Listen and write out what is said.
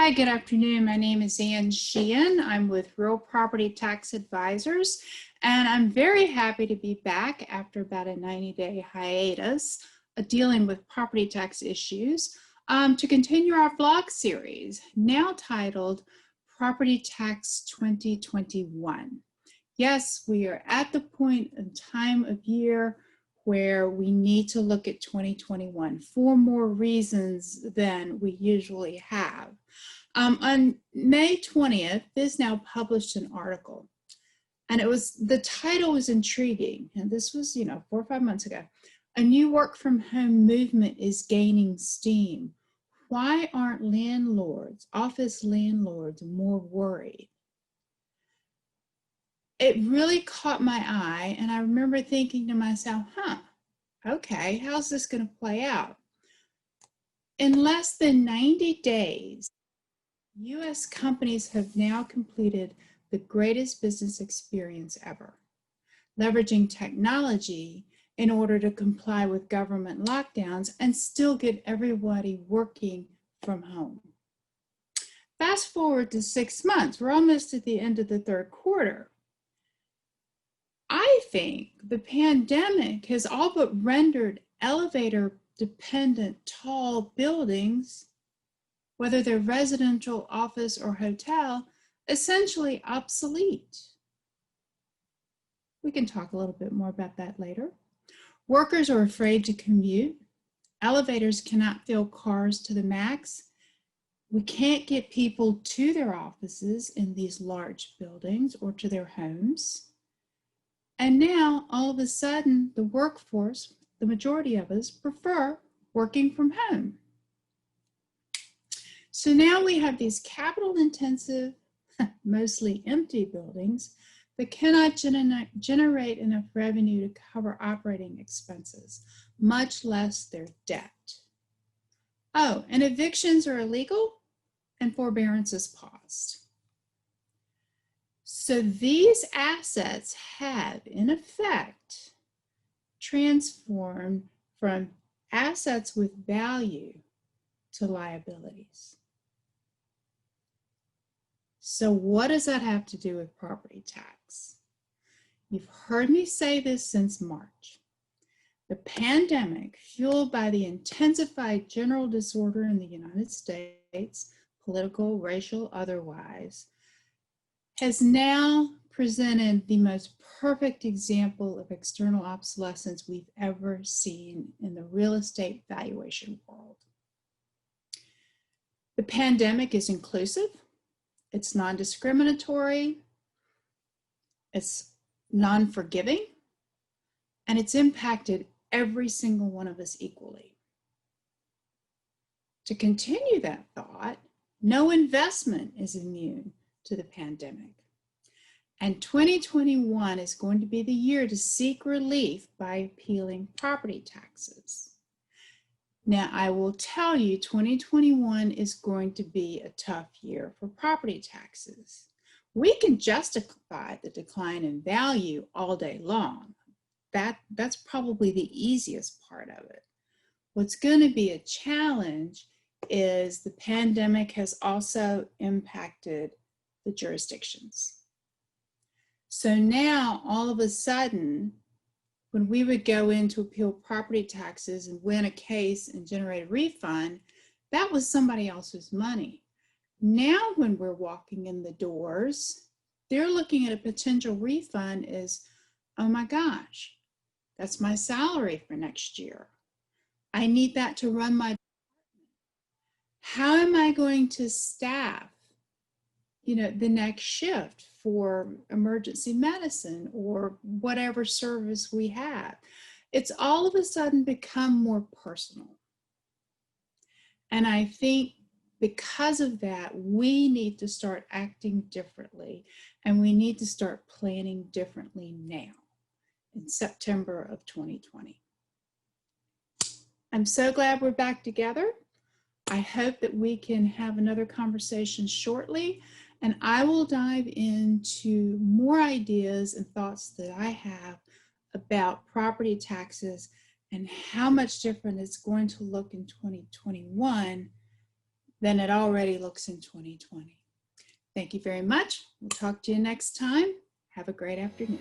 Hi, good afternoon. My name is Sheehan. I'm with Real Property Tax Advisors, and I'm very happy to be back after about a 90-day hiatus dealing with property tax issues to continue our vlog series, now titled Property Tax 2021. Yes, we are at the point in time of year where we need to look at 2021 for more reasons than we usually have. On May 20th, BizNow published an article, and the title was intriguing, and this was, 4 or 5 months ago. A new work from home movement is gaining steam. Why aren't office landlords more worried? It really caught my eye, and I remember thinking to myself, okay, how's this going to play out? In less than 90 days, U.S. companies have now completed the greatest business experience ever, leveraging technology in order to comply with government lockdowns and still get everybody working from home. Fast forward to 6 months, we're almost at the end of the third quarter. I think the pandemic has all but rendered elevator-dependent tall buildings, whether they're residential, office, or hotel, essentially obsolete. We can talk a little bit more about that later. Workers are afraid to commute. Elevators cannot fill cars to the max. We can't get people to their offices in these large buildings or to their homes. And now, all of a sudden, the workforce, the majority of us, prefer working from home. So now we have these capital-intensive, mostly empty buildings that cannot generate enough revenue to cover operating expenses, much less their debt. Oh, and evictions are illegal and forbearance is paused. So these assets have, in effect, transformed from assets with value to liabilities. So what does that have to do with property tax? You've heard me say this since March. The pandemic, fueled by the intensified general disorder in the United States, political, racial, otherwise, has now presented the most perfect example of external obsolescence we've ever seen in the real estate valuation world. The pandemic is inclusive, it's non-discriminatory, it's non-forgiving, and it's impacted every single one of us equally. To continue that thought, no investment is immune to the pandemic. And 2021 is going to be the year to seek relief by appealing property taxes. Now, I will tell you, 2021 is going to be a tough year for property taxes. We can justify the decline in value all day long. That's probably the easiest part of it. What's going to be a challenge is the pandemic has also impacted the jurisdictions. So now, all of a sudden, when we would go in to appeal property taxes and win a case and generate a refund, that was somebody else's money. Now, when we're walking in the doors, they're looking at a potential refund as, oh my gosh, that's my salary for next year. I need that to run my department. How am I going to staff, the next shift for emergency medicine or whatever service we have? It's all of a sudden become more personal. And I think because of that, we need to start acting differently, and we need to start planning differently now in September of 2020. I'm so glad we're back together. I hope that we can have another conversation shortly, and I will dive into more ideas and thoughts that I have about property taxes and how much different it's going to look in 2021 than it already looks in 2020. Thank you very much. We'll talk to you next time. Have a great afternoon.